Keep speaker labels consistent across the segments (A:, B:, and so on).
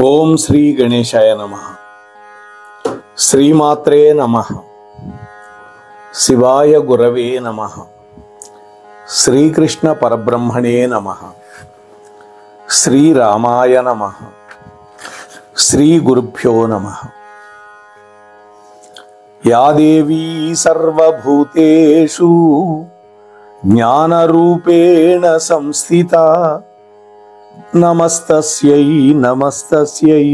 A: ఓం శ్రీ గణేశాయ నమః. శ్రీమాత్రే నమః. శివాయ గురవే నమః. శ్రీకృష్ణ పరబ్రహ్మణే నమః. శ్రీరామాయ నమః. శ్రీ గురుభ్యో నమః. యా దేవీ సర్వభూతేషు జ్ఞానరూపేణ సంస్థితా నమస్తస్యై నమస్తస్యై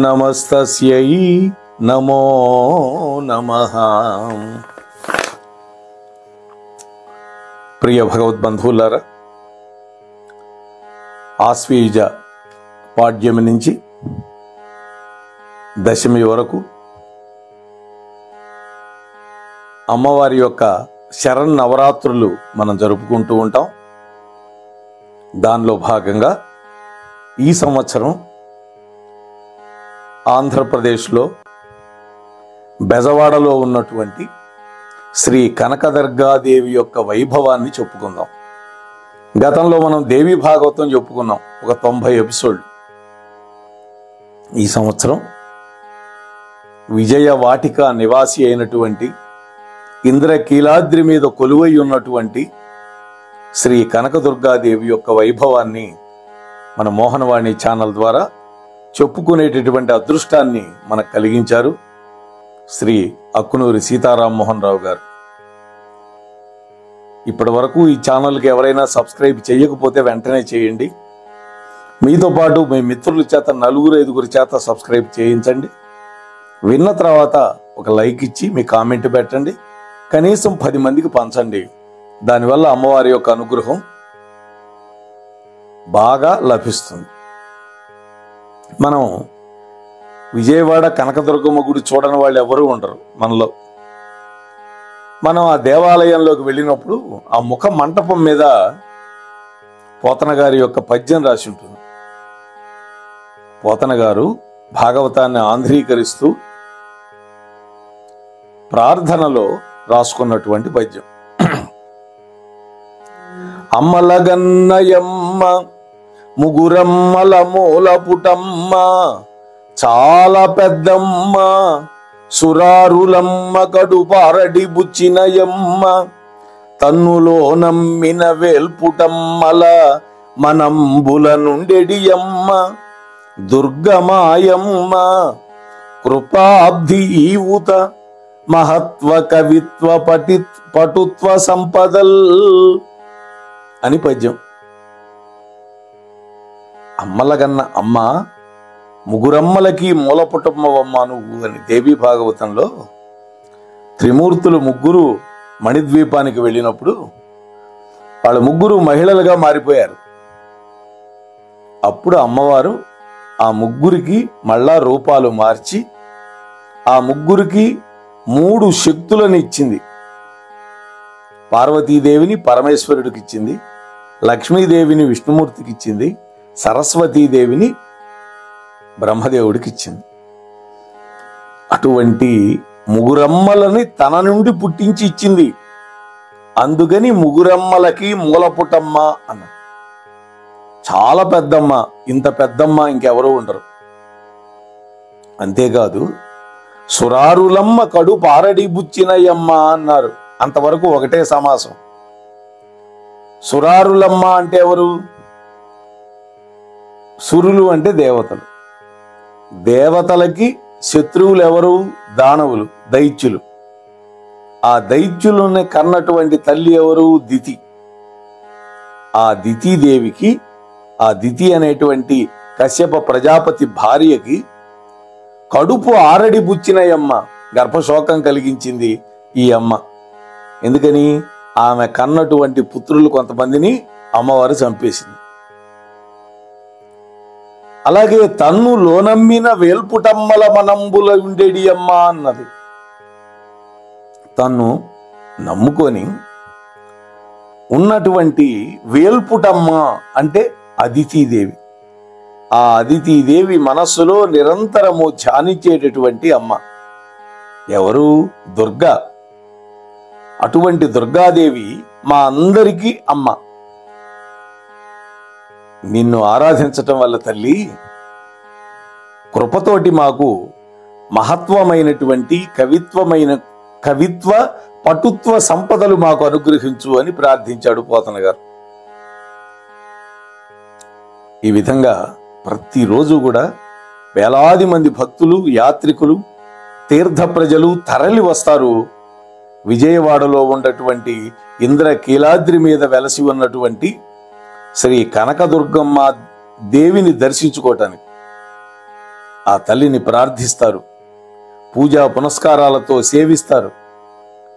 A: నమస్తస్యై నమో నమః. ప్రియ భగవద్బంధువులారా, ఆశ్వీజ పాడ్యమి నుంచి దశమి వరకు అమ్మవారి యొక్క శరన్నవరాత్రులు మనం జరుపుకుంటూ ఉంటాం. దానిలో భాగంగా ఈ సంవత్సరం ఆంధ్రప్రదేశ్లో బెజవాడలో ఉన్నటువంటి శ్రీ కనకదుర్గాదేవి యొక్క వైభవాన్ని చెప్పుకుందాం. గతంలో మనం దేవి భాగవతం చెప్పుకున్నాం, ఒక 90 ఎపిసోడ్. ఈ సంవత్సరం విజయవాటిక నివాసి అయినటువంటి ఇంద్రకీలాద్రి మీద కొలువై ఉన్నటువంటి శ్రీ కనకదుర్గాదేవి యొక్క వైభవాన్ని మన మోహనవాణి ఛానల్ ద్వారా చెప్పుకునేటటువంటి అదృష్టాన్ని మనకు కలిగించారు శ్రీ అక్కునూరి సీతారామ్మోహన్ రావు గారు. ఇప్పటి వరకు ఈ ఛానల్కి ఎవరైనా సబ్స్క్రైబ్ చేయకపోతే వెంటనే చేయండి. మీతో పాటు మీ మిత్రుల చేత 4-5 చేత సబ్స్క్రైబ్ చేయించండి. విన్న తర్వాత ఒక లైక్ ఇచ్చి మీ కామెంట్ పెట్టండి. కనీసం 10 మందికి పంచండి. దానివల్ల అమ్మవారి యొక్క అనుగ్రహం బాగా లభిస్తుంది. మనం విజయవాడ కనకదుర్గమ్మ గుడి చూడని వాళ్ళు ఎవరూ ఉండరు మనలో. మనం ఆ దేవాలయంలోకి వెళ్ళినప్పుడు ఆ ముఖ మంటపం మీద పోతన గారి యొక్క పద్యం రాసి ఉంటుంది. పోతన గారు భాగవతాన్ని ఆంధ్రీకరిస్తూ ప్రార్థనలో రాసుకున్నటువంటి పద్యం. అమ్మలగన్నయమ్మ ముగురమ్మల మూలపుటమ్మ చాలా పెద్దమ్మ సురారులమ్మ కడు పారడి బుచ్చినయమ్మ తన్నులో నమ్మిన వేల్పుటమ్మల మనంబుల నుండెడియమ్మ దుర్గమాయమ్మ కృపాబ్ధి ఈవుత మహత్వ కవిత్వ పటుత్వ సంపదల్ అని పద్యం. అమ్మలగన్న అమ్మ ముగ్గురమ్మలకి మూలపుటమ్మవమ్మ నువ్వు అని దేవి భాగవతంలో త్రిమూర్తులు ముగ్గురు మణిద్వీపానికి వెళ్ళినప్పుడు వాళ్ళ ముగ్గురు మహిళలుగా మారిపోయారు. అప్పుడు అమ్మవారు ఆ ముగ్గురికి మళ్ళా రూపాలు మార్చి ఆ ముగ్గురికి 3 శక్తులను ఇచ్చింది. పార్వతీదేవిని పరమేశ్వరుడికి ఇచ్చింది, లక్ష్మీదేవిని విష్ణుమూర్తికి ఇచ్చింది, సరస్వతీదేవిని బ్రహ్మదేవుడికి ఇచ్చింది. అటువంటి ముగురమ్మలని తన నుండి పుట్టించి ఇచ్చింది. అందుకని ముగురమ్మలకి మూలపుటమ్మ అన్న. చాలా పెద్దమ్మ, ఇంత పెద్దమ్మ ఇంకెవరూ ఉండరు. అంతేకాదు సురారులమ్మ కడు పారడి బుచ్చినయమ్మ అన్నారు. అంతవరకు ఒకటే సమాసం. సురారులమ్మ అంటే ఎవరు? సురులు అంటే దేవతలు. దేవతలకి శత్రువులు ఎవరు? దానవులు, దైత్యులు. ఆ దైత్యులని కన్నటువంటి తల్లి ఎవరు? దితి. ఆ దితీదేవికి, ఆ దితి అనేటువంటి కశ్యప ప్రజాపతి భార్యకి కడుపు ఆరడి బుచ్చినయమ్మ, గర్భశోకం కలిగించింది ఈ అమ్మ. ఎందుకని? ఆమె కన్నటువంటి పుత్రులు కొంతమందిని అమ్మవారు చంపేసింది. అలాగే తన్ను లోనమ్మిన వేల్పుటమ్మల మనంబుల ఉండేడి అమ్మ అన్నది. తన్ను నమ్ముకొని ఉన్నటువంటి వేల్పుటమ్మ అంటే అదితీదేవి. ఆ అదితీదేవి మనస్సులో నిరంతరము ధ్యానించేటటువంటి అమ్మ ఎవరు? దుర్గా. అటువంటి దుర్గాదేవి మా అందరికీ అమ్మ. నిన్ను ఆరాధించటం వల్ల తల్లి కృపతోటి మాకు మహత్వమైనటువంటి కవిత్వ పటుత్వ సంపదలు మాకు అనుగ్రహించు అని ప్రార్థించాడు పోతన గారు. ఈ విధంగా ప్రతిరోజు కూడా వేలాది మంది భక్తులు, యాత్రికులు, తీర్థ ప్రజలు తరలి వస్తారు విజయవాడలో ఉన్నటువంటి ఇంద్రకీలాద్రి మీద వెలసి ఉన్నటువంటి శ్రీ కనకదుర్గమ్మ దేవిని దర్శించుకోవటానికి. ఆ తల్లిని ప్రార్థిస్తారు, పూజా పునస్కారాలతో సేవిస్తారు,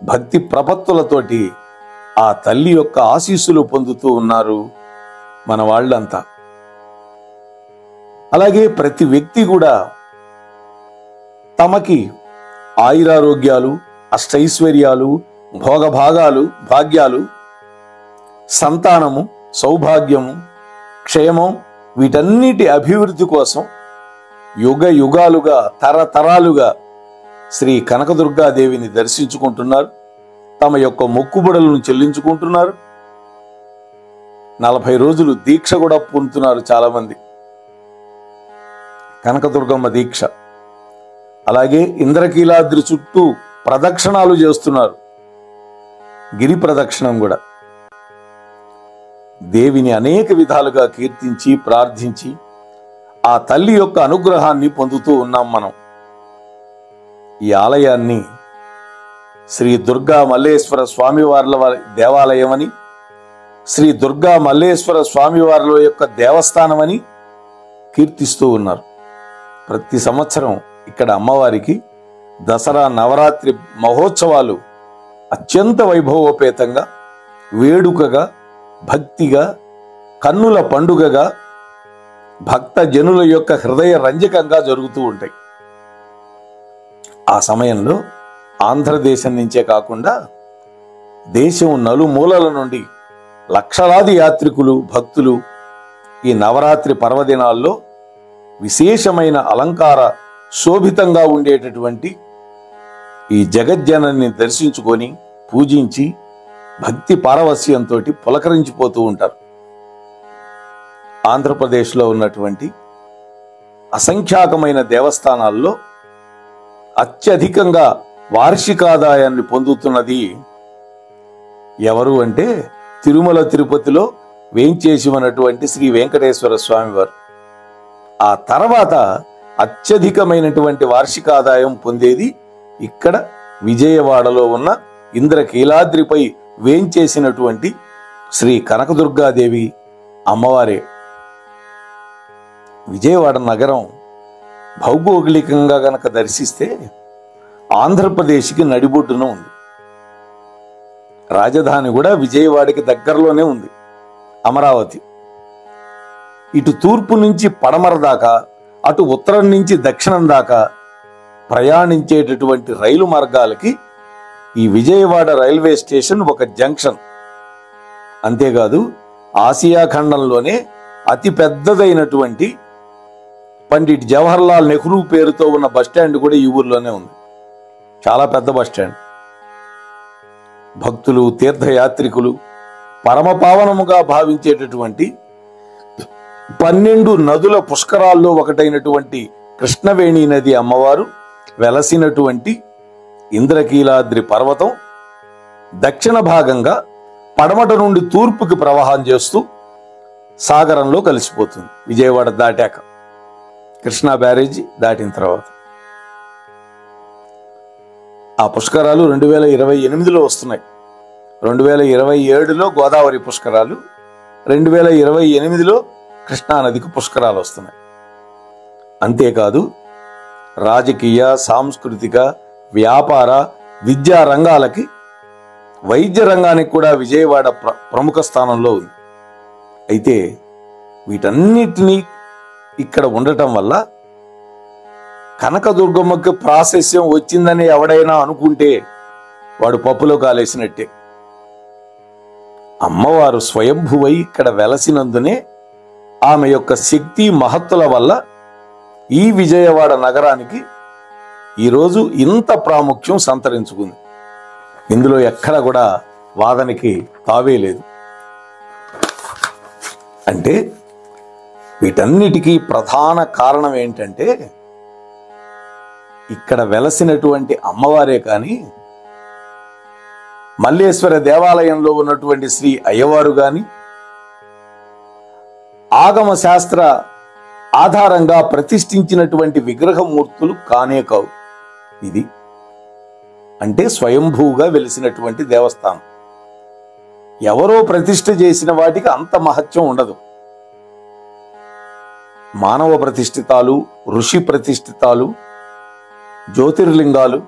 A: భక్తి ప్రపత్తులతోటి ఆ తల్లి యొక్క ఆశీస్సులు పొందుతూ ఉన్నారు మన వాళ్ళంతా. అలాగే ప్రతి వ్యక్తి కూడా తమకి ఆయురారోగ్యాలు, అష్టైశ్వర్యాలు, భాగ్యాలు, సంతానము, సౌభాగ్యము, క్షేమం, వీటన్నిటి అభివృద్ధి కోసం యుగ యుగాలుగా తరతరాలుగా శ్రీ కనకదుర్గాదేవిని దర్శించుకుంటున్నారు. తమ యొక్క మొక్కుబడులను చెల్లించుకుంటున్నారు. 40 రోజులు దీక్ష కూడా పొందుతున్నారు చాలామంది, కనకదుర్గమ్మ దీక్ష. అలాగే ఇంద్రకీలాద్రి చుట్టూ ప్రదక్షిణాలు చేస్తున్నారు, గిరి ప్రదక్షిణం కూడా. దేవిని అనేక విధాలుగా కీర్తించి ప్రార్థించి ఆ తల్లి యొక్క అనుగ్రహాన్ని పొందుతూ ఉన్నాం మనం. ఈ ఆలయాన్ని శ్రీ దుర్గా మల్లేశ్వర స్వామివార్ల దేవాలయమని, శ్రీ దుర్గా మల్లేశ్వర స్వామివార్ల యొక్క దేవస్థానమని కీర్తిస్తూ ఉన్నారు. ప్రతి సంవత్సరం ఇక్కడ అమ్మవారికి దసరా నవరాత్రి మహోత్సవాలు అత్యంత వైభవోపేతంగా, వేడుకగా, భక్తిగా, కన్నుల పండుగగా, భక్త జనుల యొక్క హృదయ రంజకంగా జరుగుతూ ఉంటాయి. ఆ సమయంలో ఆంధ్రదేశం నుంచే కాకుండా దేశం నలుమూలల నుండి లక్షలాది యాత్రికులు, భక్తులు ఈ నవరాత్రి పర్వదినాల్లో విశేషమైన అలంకార శోభితంగా ఉండేటటువంటి ఈ జగజ్జనని దర్శించుకొని పూజించి భక్తి పారవస్యంతో పులకరించిపోతూ ఉంటారు. ఆంధ్రప్రదేశ్లో ఉన్నటువంటి అసంఖ్యాకమైన దేవస్థానాల్లో అత్యధికంగా వార్షికాదాయాన్ని పొందుతున్నది ఎవరు అంటే తిరుమల తిరుపతిలో వేంచేసి ఉన్నటువంటి శ్రీ వెంకటేశ్వర స్వామివారు. ఆ తర్వాత అత్యధికమైనటువంటి వార్షికాదాయం పొందేది ఇక్కడ విజయవాడలో ఉన్న ఇంద్రకీలాద్రిపై వేంచేసినటువంటి శ్రీ కనకదుర్గాదేవి అమ్మవారే. విజయవాడ నగరం భౌగోళికంగా గనక దర్శిస్తే ఆంధ్రప్రదేశ్కి నడిబొడ్డున ఉంది. రాజధాని కూడా విజయవాడకి దగ్గరలోనే ఉంది, అమరావతి. ఇటు తూర్పు నుంచి పడమర దాకా, అటు ఉత్తరం నుంచి దక్షిణం దాకా ప్రయాణించేటటువంటి రైలు మార్గాలకి ఈ విజయవాడ రైల్వే స్టేషన్ ఒక జంక్షన్. అంతేకాదు ఆసియా ఖండంలోనే అతి పెద్దదైనటువంటి పండిట్ జవహర్లాల్ నెహ్రూ పేరుతో ఉన్న బస్టాండ్ కూడా ఈ ఊర్లోనే ఉంది. చాలా పెద్ద బస్టాండ్. భక్తులు, తీర్థయాత్రికులు పరమపావనముగా భావించేటటువంటి 12 నదుల పుష్కరాల్లో ఒకటైనటువంటి కృష్ణవేణి నది అమ్మవారు వెలసినటువంటి ఇంద్రకీలాద్రి పర్వతం దక్షిణ భాగంగా పడమట నుండి తూర్పుకి ప్రవాహం చేస్తూ సాగరంలో కలిసిపోతుంది. విజయవాడ దాటాక, కృష్ణా బ్యారేజీ దాటిన తర్వాత. ఆ పుష్కరాలు 2028లో వస్తున్నాయి. 2027లో గోదావరి పుష్కరాలు, 2028లో కృష్ణానదికి పుష్కరాలు వస్తున్నాయి. అంతేకాదు రాజకీయ, సాంస్కృతిక, వ్యాపార, విద్యా రంగాలకి, వైద్య రంగానికి కూడా విజయవాడ ప్రముఖ స్థానంలో ఉంది. అయితే వీటన్నిటినీ ఇక్కడ ఉండటం వల్ల కనకదుర్గమ్మకి ప్రాశస్యం వచ్చిందని ఎవడైనా అనుకుంటే వాడు పప్పులో కాలేసినట్టే. అమ్మవారు స్వయంభువై ఇక్కడ వెలసినందునే ఆమె యొక్క శక్తి మహత్తుల వల్ల ఈ విజయవాడ నగరానికి ఈరోజు ఇంత ప్రాముఖ్యం సంతరించుకుంది. ఇందులో ఎక్కడ కూడా వాదనకి తావే లేదు. అంటే వీటన్నిటికీ ప్రధాన కారణం ఏంటంటే ఇక్కడ వెలసినటువంటి అమ్మవారే కానీ మల్లేశ్వర దేవాలయంలో ఉన్నటువంటి శ్రీ అయ్యవారు గాని ఆగమ శాస్త్ర ఆధారంగా ప్రతిష్ఠించినటువంటి విగ్రహమూర్తులు కానే కావు. ఇది అంటే స్వయంభూగా వెలిసినటువంటి దేవస్థానం. ఎవరో ప్రతిష్ఠ చేసిన వాటికి అంత మహత్యం ఉండదు. మానవ ప్రతిష్ఠితాలు, ఋషి ప్రతిష్ఠితాలు, జ్యోతిర్లింగాలు,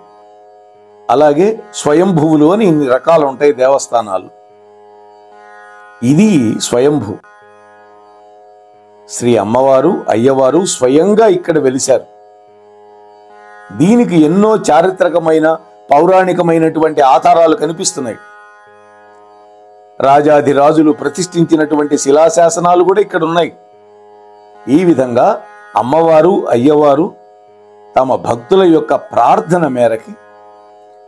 A: అలాగే స్వయంభువులు అని ఇన్ని రకాలు ఉంటాయి దేవస్థానాలు. ఇది స్వయంభూ. శ్రీ అమ్మవారు అయ్యవారు స్వయంగా ఇక్కడ వెలిశారు. దీనికి ఎన్నో చారిత్రకమైన పౌరాణికమైనటువంటి ఆధారాలు కనిపిస్తున్నాయి. రాజాధిరాజులు ప్రతిష్ఠించినటువంటి శిలాశాసనాలు కూడా ఇక్కడ ఉన్నాయి. ఈ విధంగా అమ్మవారు అయ్యవారు తమ భక్తుల యొక్క ప్రార్థన మేరకి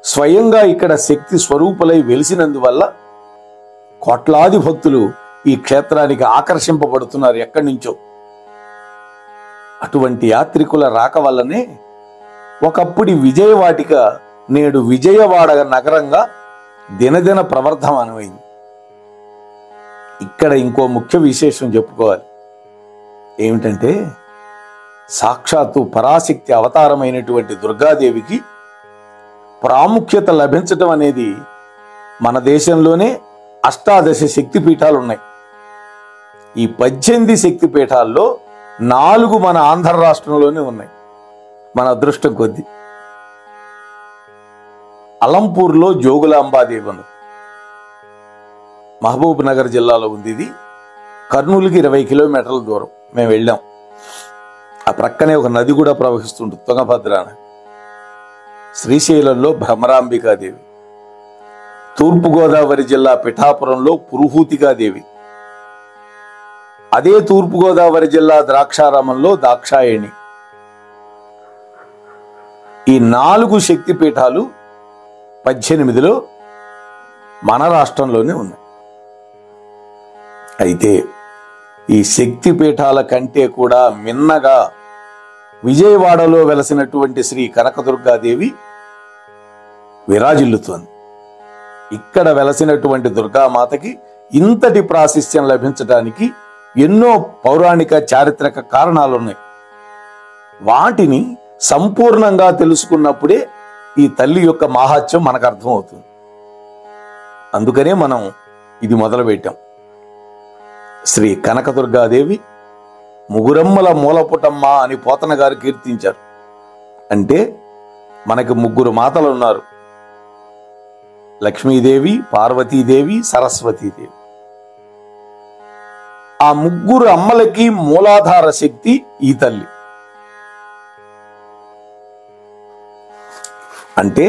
A: స్వయంగా ఇక్కడ శక్తి స్వరూపులై వెలిసినందువల్ల కోట్లాది భక్తులు ఈ క్షేత్రానికి ఆకర్షింపబడుతున్నారు ఎక్కడి నుంచో. అటువంటి యాత్రికుల రాక వల్లనే ఒకప్పుడు విజయవాటిక నేడు విజయవాడ నగరంగా దినదిన ప్రవర్ధమానమైంది. ఇక్కడ ఇంకో ముఖ్య విశేషం చెప్పుకోవాలి. ఏమిటంటే సాక్షాత్తు పరాశక్తి అవతారమైనటువంటి దుర్గాదేవికి ప్రాముఖ్యత లభించటం అనేది మన దేశంలోనే 18 శక్తిపీఠాలు ఉన్నాయి. ఈ 18 శక్తిపీఠాల్లో 4 మన ఆంధ్ర రాష్ట్రంలోనే ఉన్నాయి. మన అదృష్టం కొద్దీ. అలంపూర్లో జోగులాంబాదేవి ఉంది, మహబూబ్ నగర్ జిల్లాలో ఉంది. ఇది కర్నూలుకి 20 కిలోమీటర్ల దూరం. మేము వెళ్ళాం. ఆ ప్రక్కనే ఒక నది కూడా ప్రవహిస్తుంటుంది, తుంగభద్ర నది. శ్రీశైలంలో భ్రమరాంబికాదేవి, తూర్పుగోదావరి జిల్లా పిఠాపురంలో పురుహూతికాదేవి, అదే తూర్పుగోదావరి జిల్లా ద్రాక్షారామంలో దాక్షాయణి. ఈ 4 శక్తిపీఠాలు 18లో మన రాష్ట్రంలోనే ఉన్నాయి. అయితే ఈ శక్తిపీఠాల కంటే కూడా మిన్నగా విజయవాడలో వెలసినటువంటి శ్రీ కనకదుర్గాదేవి విరాజిల్లుతోంది. ఇక్కడ వెలసినటువంటి దుర్గామాతకి ఇంతటి ప్రాశస్త్యం లభించడానికి ఎన్నో పౌరాణిక చారిత్రక కారణాలున్నాయి. వాటిని సంపూర్ణంగా తెలుసుకున్నప్పుడే ఈ తల్లి యొక్క మహాత్మ్యం మనకు అర్థమవుతుంది. అందుకనే మనం ఇది మొదలుపెట్టాం. శ్రీ కనకదుర్గాదేవి ముగురమ్మల మూలపుటమ్మ అని పోతన గారు కీర్తించారు. అంటే మనకి 3 మాతలు ఉన్నారు: లక్ష్మీదేవి, పార్వతీదేవి, సరస్వతీదేవి. ఆ 3 అమ్మలకి మూలాధార శక్తి ఈ తల్లి. అంటే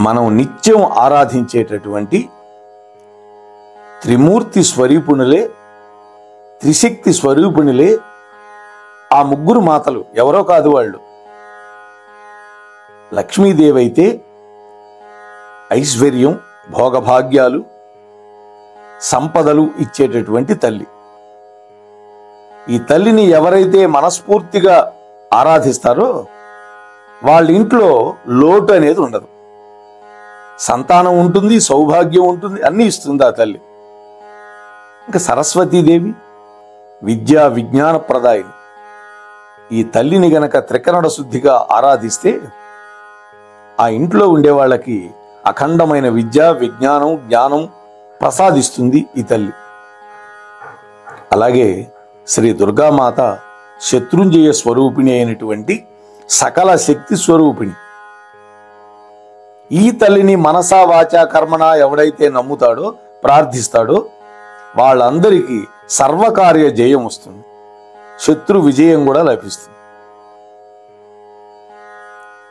A: మనం నిత్యం ఆరాధించేటటువంటి త్రిమూర్తి స్వరూపిణులే, త్రిశక్తి స్వరూపిణులే ఆ 3 మాతలు. ఎవరో కాదు వాళ్ళు. లక్ష్మీదేవి అయితే ఐశ్వర్యం, భోగభాగ్యాలు, సంపదలు ఇచ్చేటటువంటి తల్లి. ఈ తల్లిని ఎవరైతే మనస్ఫూర్తిగా ఆరాధిస్తారో వాళ్ళ ఇంట్లో లోటు అనేది ఉండదు. సంతానం ఉంటుంది, సౌభాగ్యం ఉంటుంది, అన్నీ ఇస్తుంది ఆ తల్లి. ఇంకా సరస్వతీదేవి విద్యా విజ్ఞాన ప్రదాయిని. ఈ తల్లిని గనక త్రికరణ శుద్ధిగా ఆరాధిస్తే ఆ ఇంట్లో ఉండే వాళ్ళకి అఖండమైన విద్య, విజ్ఞానం, జ్ఞానం ప్రసాదిస్తుంది ఈ తల్లి. అలాగే శ్రీ దుర్గామాత శత్రుంజయ స్వరూపిణి అయినటువంటి సకల శక్తి స్వరూపిణి. ఈ తల్లిని మనసా వాచా కర్మణ ఎవడైతే నమ్ముతాడో, ప్రార్థిస్తాడో వాళ్ళందరికీ సర్వకార్య జయం వస్తుంది, శత్రు విజయం కూడా లభిస్తుంది.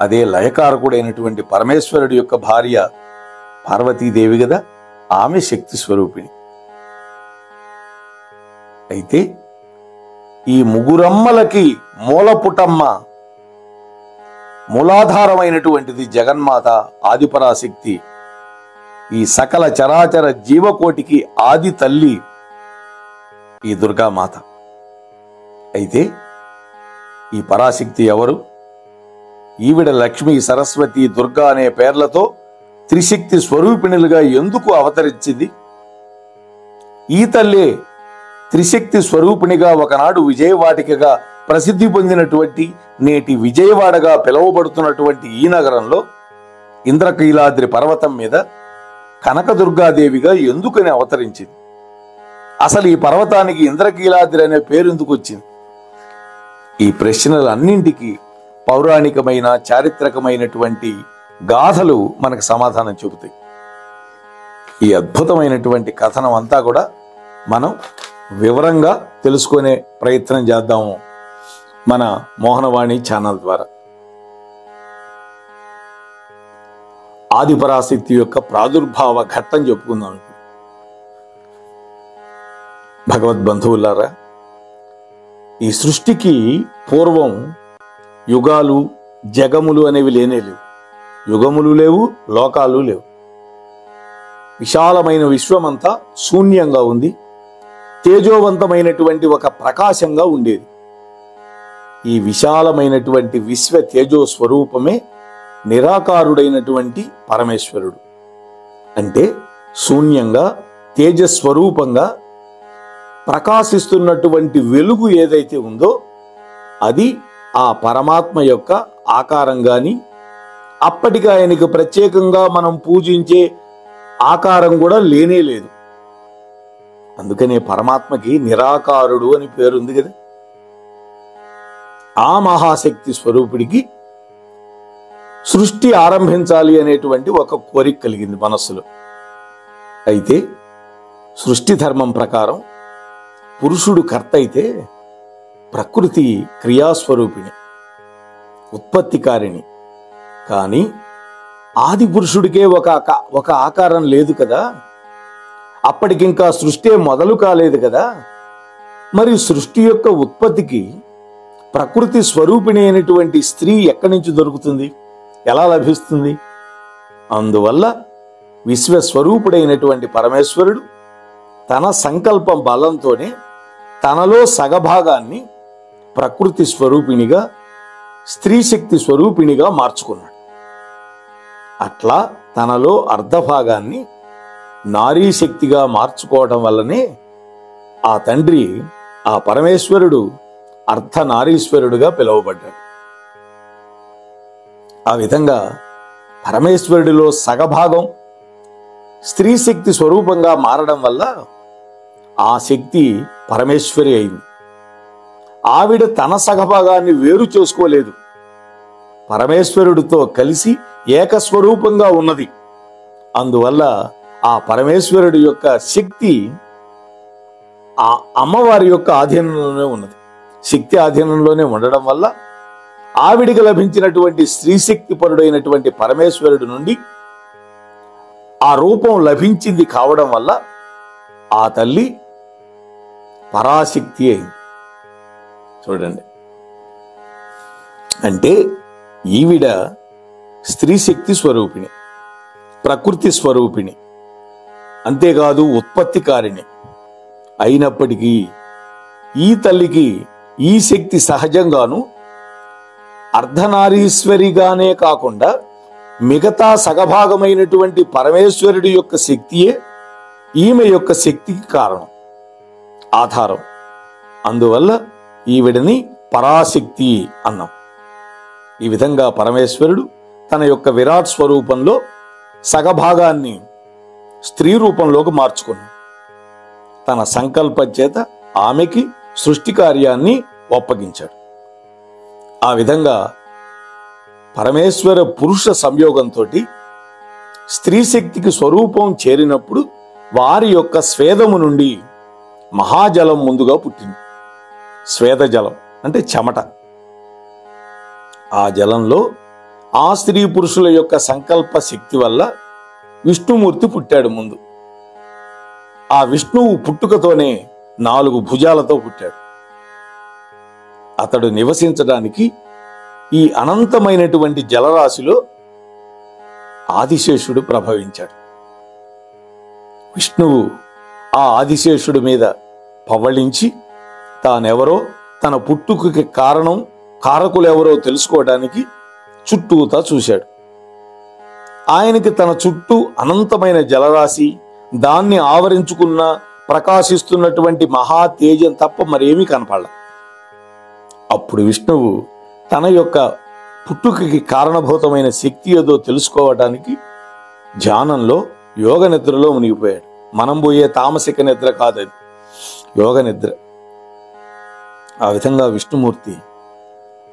A: అదే లయకారకుడైనటువంటి పరమేశ్వరుడి యొక్క భార్య పార్వతీదేవి కదా, ఆమె శక్తి స్వరూపిణి. అయితే ఈ 3 అమ్మలకి మూలపుటమ్మ, మూలాధారమైనటువంటిది జగన్మాత, ఆదిపరాశక్తి. ఈ సకల చరాచర జీవకోటికి ఆది తల్లి ఈ దుర్గామాత. అయితే ఈ పరాశక్తి ఎవరు? ఈవిడ లక్ష్మి, సరస్వతి, దుర్గా అనే పేర్లతో త్రిశక్తి స్వరూపిణులుగా ఎందుకు అవతరించింది? ఈ తల్లే త్రిశక్తి స్వరూపిణిగా ఒకనాడు విజయవాటికగా ప్రసిద్ధి పొందినటువంటి, నేటి విజయవాడగా పిలువబడుతున్నటువంటి ఈ నగరంలో ఇంద్రకీలాద్రి పర్వతం మీద కనకదుర్గాదేవిగా ఎందుకని అవతరించింది? అసలు ఈ పర్వతానికి ఇంద్రకీలాద్రి అనే పేరు ఎందుకు వచ్చింది? ఈ ప్రశ్నలన్నింటికీ పౌరాణికమైన, చారిత్రకమైనటువంటి గాథలు మనకు సమాధానం చెబుతాయి. ఈ అద్భుతమైనటువంటి కథనం అంతా కూడా మనం వివరంగా తెలుసుకునే ప్రయత్నం చేద్దాము మన మోహనవాణి ఛానల్ ద్వారా. ఆదిపరాశక్తి యొక్క ప్రాదుర్భావ ఘట్టం చెప్పుకుందాం. భగవద్బంధువులారా, ఈ సృష్టికి పూర్వం యుగాలు, జగములు అనేవి లేనే లేవు. యుగములు లేవు, లోకాలు లేవు. విశాలమైన విశ్వమంతా శూన్యంగా ఉంది. తేజోవంతమైనటువంటి ఒక ప్రకాశంగా ఉండేది. ఈ విశాలమైనటువంటి విశ్వ తేజో స్వరూపమే నిరాకారుడైనటువంటి పరమేశ్వరుడు. అంటే శూన్యంగా, తేజస్వరూపంగా ప్రకాశిస్తున్నటువంటి వెలుగు ఏదైతే ఉందో అది ఆ పరమాత్మ యొక్క ఆకారం గాని, అప్పటికి ఆయనకు ప్రత్యేకంగా మనం పూజించే ఆకారం కూడా లేనే లేదు. అందుకనే పరమాత్మకి నిరాకారుడు అని పేరుంది కదా. ఆ మహాశక్తి స్వరూపుడికి సృష్టి ఆరంభించాలి అనేటువంటి ఒక కోరిక కలిగింది మనస్సులో. అయితే సృష్టి ధర్మం ప్రకారం పురుషుడు కర్త అయితే ప్రకృతి క్రియాస్వరూపిణి, ఉత్పత్తికారిణి. కానీ ఆది పురుషుడికే ఒక ఆకారం లేదు కదా. అప్పటికింకా సృష్టి మొదలు కాలేదు కదా. మరి సృష్టి యొక్క ఉత్పత్తికి ప్రకృతి స్వరూపిణి అయినటువంటి స్త్రీ ఎక్కడి నుంచి దొరుకుతుంది, ఎలా లభిస్తుంది? అందువల్ల విశ్వస్వరూపుడైనటువంటి పరమేశ్వరుడు తన సంకల్పం బలంతోనే తనలో సగభాగాన్ని ప్రకృతి స్వరూపిణిగా, స్త్రీ శక్తి స్వరూపిణిగా మార్చుకున్నాడు. అట్లా తనలో అర్ధభాగాన్ని నారీ శక్తిగా మార్చుకోవడం వల్లనే ఆ తండ్రి, ఆ పరమేశ్వరుడు అర్ధనారీశ్వరుడుగా పిలువబడ్డాడు. ఆ విధంగా పరమేశ్వరుడిలో సగభాగం స్త్రీ శక్తి స్వరూపంగా మారడం వల్ల ఆ శక్తి పరమేశ్వరి అయింది. ఆవిడ తన సగభాగాన్ని వేరు చేసుకోలేదు, పరమేశ్వరుడితో కలిసి ఏకస్వరూపంగా ఉన్నది. అందువల్ల ఆ పరమేశ్వరుడి యొక్క శక్తి ఆ అమ్మవారి యొక్క ఆధీనంలోనే ఉన్నది. శక్తి ఆధీనంలోనే ఉండడం వల్ల ఆవిడికి లభించినటువంటి స్త్రీశక్తి పరుడైనటువంటి పరమేశ్వరుడి నుండి ఆ రూపం లభించింది కావడం వల్ల ఆ తల్లి పరాశక్తి అయింది. చూడండి, అంటే ఈవిడ స్త్రీశక్తి స్వరూపిణి, ప్రకృతి స్వరూపిణి, అంతేకాదు ఉత్పత్తికారిణి అయినప్పటికీ ఈ తల్లికి ఈ శక్తి సహజంగాను అర్ధనారీశ్వరిగానే కాకుండా మిగతా సగభాగమైనటువంటి పరమేశ్వరుడి యొక్క శక్తియే ఈమె యొక్క శక్తికి కారణం, ఆధారం. అందువల్ల ఈవిడని పరాశక్తి అన్నాం. ఈ విధంగా పరమేశ్వరుడు తన యొక్క విరాట్ స్వరూపంలో సగభాగాన్ని స్త్రీ రూపంలోకి మార్చుకున్నాడు. తన సంకల్పం చేత ఆమెకి సృష్టి కార్యాన్ని ఒప్పగించాడు. ఆ విధంగా పరమేశ్వర పురుష సంయోగంతో స్త్రీ శక్తికి స్వరూపం చేరినప్పుడు వారి యొక్క స్వేదము నుండి మహాజలం ముందుగా పుట్టింది. స్వేద జలం అంటే చెమట. ఆ జలంలో ఆ స్త్రీ పురుషుల యొక్క సంకల్ప శక్తి వల్ల విష్ణుమూర్తి పుట్టాడు ముందు. ఆ విష్ణువు పుట్టుకతోనే 4 భుజాలతో పుట్టాడు. అతడు నివసించడానికి ఈ అనంతమైనటువంటి జలరాశిలో ఆదిశేషుడు ప్రభవించాడు. విష్ణువు ఆ ఆదిశేషుడి మీద పవ్వళించి తానెవరో, తన పుట్టుకకి కారణం కారకులు ఎవరో తెలుసుకోవడానికి చుట్టూతా చూశాడు. ఆయనకి తన చుట్టూ అనంతమైన జలరాశి, దాన్ని ఆవరించుకున్న ప్రకాశిస్తున్నటువంటి మహా తేజం తప్ప మరేమీ కనపడల. అప్పుడు విష్ణువు తన యొక్క పుట్టుకకి కారణభూతమైన శక్తి ఏదో తెలుసుకోవడానికి ధ్యానంలో యోగ నిద్రలో మునిగిపోయాడు. మనం పోయే తామసిక నిద్ర కాదది, యోగ నిద్ర. ఆ విధంగా విష్ణుమూర్తి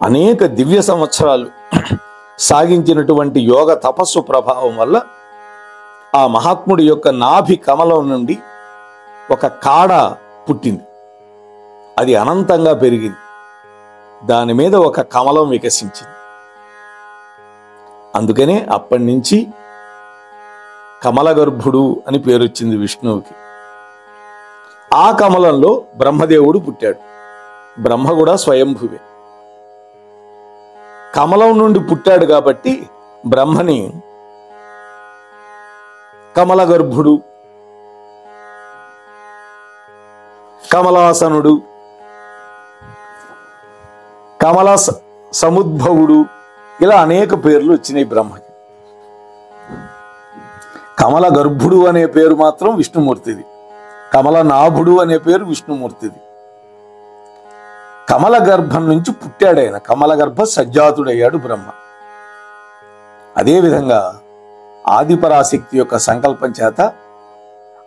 A: అనేక దివ్య సంవత్సరాలు సాగించినటువంటి యోగ తపస్సు ప్రభావం వల్ల ఆ మహాత్ముడి యొక్క నాభి కమలం నుండి ఒక కాడ పుట్టింది. అది అనంతంగా పెరిగింది. దాని మీద ఒక కమలం వికసించింది. అందుకనే అప్పటి నుంచి కమలగర్భుడు అని పేరు వచ్చింది విష్ణువుకి. ఆ కమలంలో బ్రహ్మదేవుడు పుట్టాడు. బ్రహ్మ కూడా స్వయంభువే. కమలం నుండి పుట్టాడు కాబట్టి బ్రహ్మని కమలగర్భుడు, కమలాసనుడు, కమల సముద్భవుడు, ఇలా అనేక పేర్లు వచ్చినాయి బ్రహ్మకి. కమల గర్భుడు అనే పేరు మాత్రం విష్ణుమూర్తిది. కమల నాభుడు అనే పేరు విష్ణుమూర్తిది. కమల గర్భం నుంచి పుట్టాడైన కమల గర్భ సజ్జాతుడయ్యాడు బ్రహ్మ. అదేవిధంగా ఆదిపరాశక్తి యొక్క సంకల్పం చేత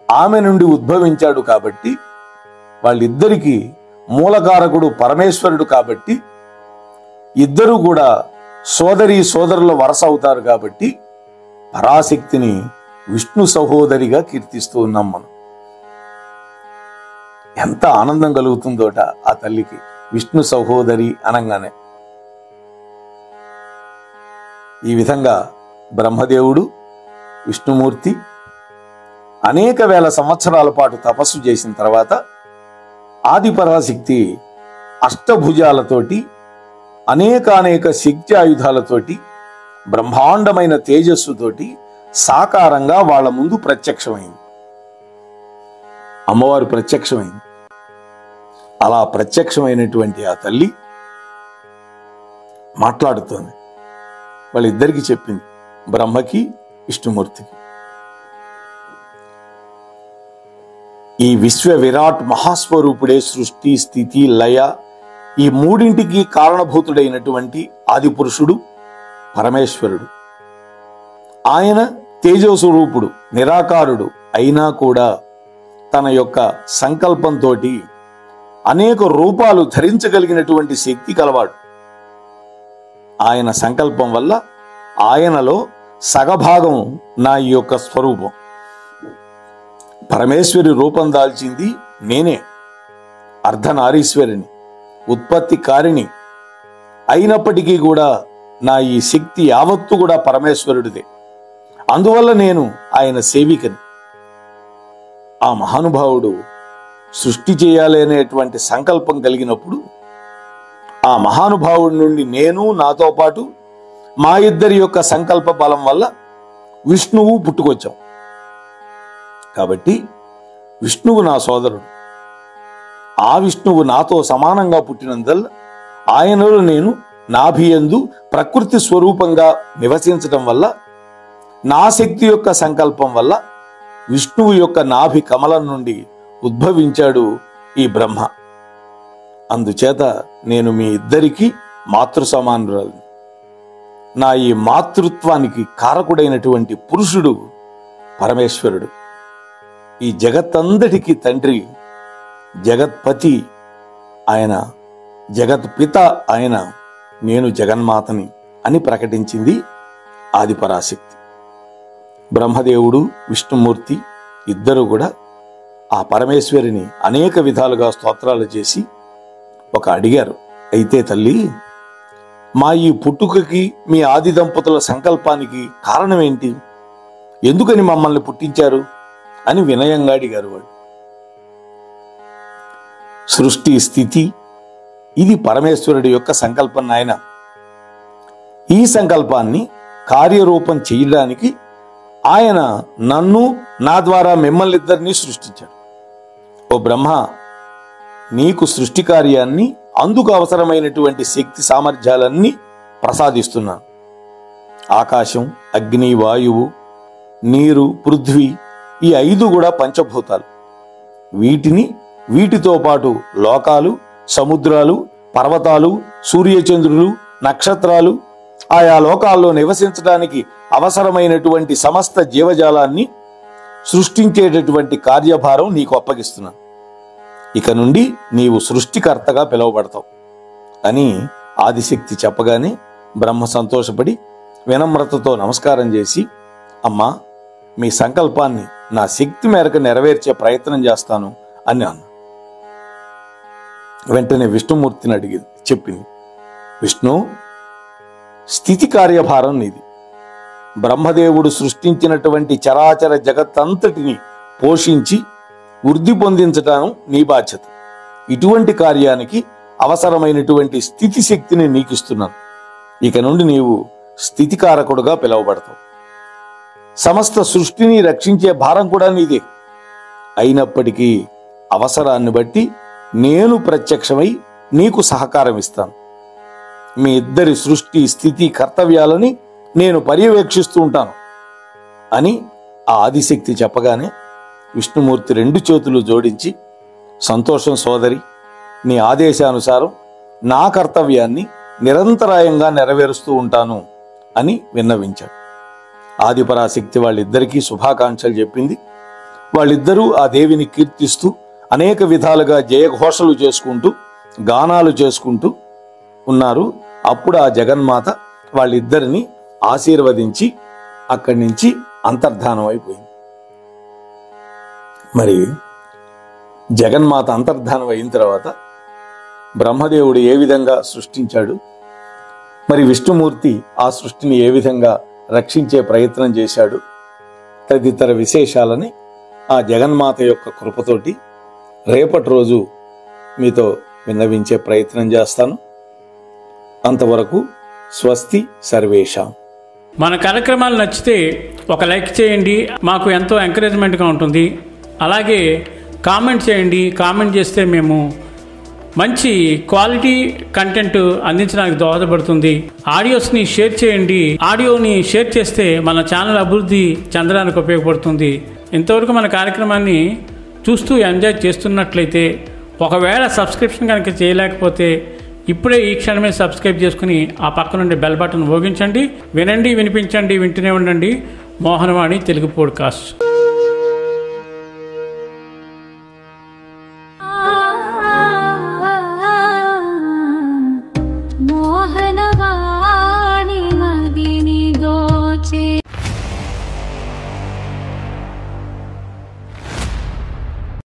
A: ఆమె నుండి ఉద్భవించాడు కాబట్టి వాళ్ళిద్దరికీ మూలకారకుడు పరమేశ్వరుడు కాబట్టి ఇద్దరు కూడా సోదరి సోదరుల వరస అవుతారు కాబట్టి పరాశక్తిని విష్ణు సహోదరిగా కీర్తిస్తూ ఉన్నాం మనం. ఎంత ఆనందం కలుగుతుందోట ఆ తల్లికి విష్ణు సహోదరి అనగానే. ఈ విధంగా బ్రహ్మదేవుడు, విష్ణుమూర్తి అనేక వేల సంవత్సరాల పాటు తపస్సు చేసిన తర్వాత ఆదిపరాశక్తి అష్టభుజాలతోటి అనేక శక్తి ఆయుధాలతోటి బ్రహ్మాండమైన తేజస్సుతోటి సాకారంగా వాళ్ళ ముందు ప్రత్యక్షమైంది. అమ్మవారు ప్రత్యక్షమైంది. అలా ప్రత్యక్షమైనటువంటి ఆ తల్లి మాట్లాడుతోంది. వాళ్ళిద్దరికీ చెప్పింది, బ్రహ్మకి విష్ణుమూర్తికి. ఈ విశ్వ విరాట్ మహాస్వరూపుడే సృష్టి, స్థితి, లయ ఈ మూడింటికి కారణభూతుడైనటువంటి ఆదిపురుషుడు పరమేశ్వరుడు. ఆయన తేజస్వరూపుడు, నిరాకారుడు అయినా కూడా తన యొక్క సంకల్పంతో అనేక రూపాలు ధరించగలిగినటువంటి శక్తి కలవాడు. ఆయన సంకల్పం వల్ల ఆయనలో సగభాగం నా ఈ యొక్క స్వరూపం. పరమేశ్వరి రూపం దాల్చింది నేనే, అర్ధనారీశ్వరిని, ఉత్పత్తి కారిణి అయినప్పటికీ కూడా నా ఈ శక్తి యావత్తు కూడా పరమేశ్వరుడిదే. అందువల్ల నేను ఆయన సేవికని. ఆ మహానుభావుడు సృష్టి చేయాలి అనేటువంటి సంకల్పం కలిగినప్పుడు ఆ మహానుభావుడి నుండి నేను, నాతో పాటు మా ఇద్దరి యొక్క సంకల్ప బలం వల్ల విష్ణువు పుట్టుకొచ్చాం. కాబట్టి విష్ణువు నా సోదరుడు. ఆ విష్ణువు నాతో సమానంగా పుట్టినందువల్ల ఆయనలో నేను నాభియందు ప్రకృతి స్వరూపంగా నివసించటం వల్ల నా శక్తి యొక్క సంకల్పం వల్ల విష్ణువు యొక్క నాభి కమలం నుండి ఉద్భవించాడు ఈ బ్రహ్మ. అందుచేత నేను మీ ఇద్దరికీ మాతృ సమానురాలు. నా ఈ మాతృత్వానికి కారకుడైనటువంటి పురుషుడు పరమేశ్వరుడు. ఈ జగత్తంతటికి తండ్రి, జగత్పతి ఆయన, జగత్పిత ఆయన, నేను జగన్మాతని అని ప్రకటించింది ఆదిపరాశక్తి. బ్రహ్మదేవుడు, విష్ణుమూర్తి ఇద్దరు కూడా ఆ పరమేశ్వరిని అనేక విధాలుగా స్తోత్రాలు చేసి ఒక అడిగారు, అయితే తల్లి, మా ఈ పుట్టుకకి మీ ఆది దంపతుల సంకల్పానికి కారణం ఏంటి? ఎందుకని మమ్మల్ని పుట్టించారు అని వినయంగా అడిగారు వాడు. సృష్టి, స్థితి ఇది పరమేశ్వరుడి యొక్క సంకల్పం నాయన. ఈ సంకల్పాన్ని కార్యరూపం చేయడానికి ఆయన నన్ను, నా ద్వారా మిమ్మల్ని ఇద్దరినీ సృష్టించాడు. ఓ బ్రహ్మ, నీకు సృష్టి కార్యాన్ని, అందుకు అవసరమైనటువంటి శక్తి సామర్థ్యాలన్నీ ప్రసాదిస్తున్నాను. ఆకాశం, అగ్ని, వాయువు, నీరు, పృథ్వీ, ఈ 5 కూడా పంచభూతాలు. వీటితో పాటు లోకాలు, సముద్రాలు, పర్వతాలు, సూర్యచంద్రులు, నక్షత్రాలు, ఆయా లోకాల్లో నివసించడానికి అవసరమైనటువంటి సమస్త జీవజాలాన్ని సృష్టించేటటువంటి కార్యభారం నీకు అప్పగిస్తున్నాను. ఇక నుండి నీవు సృష్టికర్తగా పిలువబడతావు అని ఆదిశక్తి చెప్పగానే బ్రహ్మ సంతోషపడి వినమ్రతతో నమస్కారం చేసి, అమ్మా, మీ సంకల్పాన్ని నా శక్తి మేరకు నెరవేర్చే ప్రయత్నం చేస్తాను అని అన్న. వెంటనే విష్ణుమూర్తిని చెప్పింది, విష్ణు, స్థితి కార్యభారం నీది. బ్రహ్మదేవుడు సృష్టించినటువంటి చరాచర జగత్తంతటిని పోషించి వృద్ధి పొందించటం నీ బాధ్యత. ఇటువంటి కార్యానికి అవసరమైనటువంటి స్థితి శక్తిని నీకు ఇస్తున్నాను. ఇక నుండి నీవు స్థితికారకుడుగా పిలువబడతావు. సమస్త సృష్టిని రక్షించే భారం కూడా నీదే. అయినప్పటికీ అవసరాన్ని బట్టి నేను ప్రత్యక్షమై నీకు సహకారం ఇస్తాను. మీ ఇద్దరి సృష్టి, స్థితి, కర్తవ్యాలని నేను పర్యవేక్షిస్తూ ఉంటాను అని ఆ ఆదిశక్తి చెప్పగానే విష్ణుమూర్తి 2 చేతులు జోడించి, సంతోషం సోదరి, నీ ఆదేశానుసారం నా కర్తవ్యాన్ని నిరంతరాయంగా నెరవేరుస్తూ ఉంటాను అని విన్నవించాడు. ఆదిపరాశక్తి వాళ్ళిద్దరికీ శుభాకాంక్షలు చెప్పింది. వాళ్ళిద్దరూ ఆ దేవిని కీర్తిస్తూ అనేక విధాలుగా జయఘోషలు చేసుకుంటూ, గానాలు చేసుకుంటూ ఉన్నారు. అప్పుడు ఆ జగన్మాత వాళ్ళిద్దరిని ఆశీర్వదించి అక్కడి నుంచి అంతర్ధానం అయిపోయింది. మరి జగన్మాత అంతర్ధానం అయిన తర్వాత బ్రహ్మదేవుడు ఏ విధంగా సృష్టించాడు, మరి విష్ణుమూర్తి ఆ సృష్టిని ఏ విధంగా రక్షించే ప్రయత్నం చేశాడు, తదితర విశేషాలని ఆ జగన్మాత యొక్క కృపతోటి రేపటి రోజు మీతో విన్నవించే ప్రయత్నం చేస్తాను. అంతవరకు స్వస్తి సర్వేషాం.
B: మన కార్యక్రమాలు నచ్చితే ఒక లైక్ చేయండి, మాకు ఎంతో ఎంకరేజ్మెంట్గా ఉంటుంది. అలాగే కామెంట్ చేయండి. కామెంట్ చేస్తే మేము మంచి క్వాలిటీ కంటెంట్ అందించడానికి దోహదపడుతుంది. ఆడియోస్ని షేర్ చేయండి. ఆడియోని షేర్ చేస్తే మన ఛానల్ అభివృద్ధి చెందడానికి ఉపయోగపడుతుంది. ఇంతవరకు మన కార్యక్రమాన్ని చూస్తూ ఎంజాయ్ చేస్తున్నట్లయితే, ఒకవేళ సబ్స్క్రిప్షన్ కనుక చేయలేకపోతే ఇప్పుడే ఈ క్షణమే సబ్స్క్రైబ్ చేసుకుని ఆ పక్క నుండి బెల్ బటన్ మోగించండి. వినండి, వినిపించండి, వింటూనే ఉండండి. మోహనవాణి తెలుగు పోడ్కాస్ట్.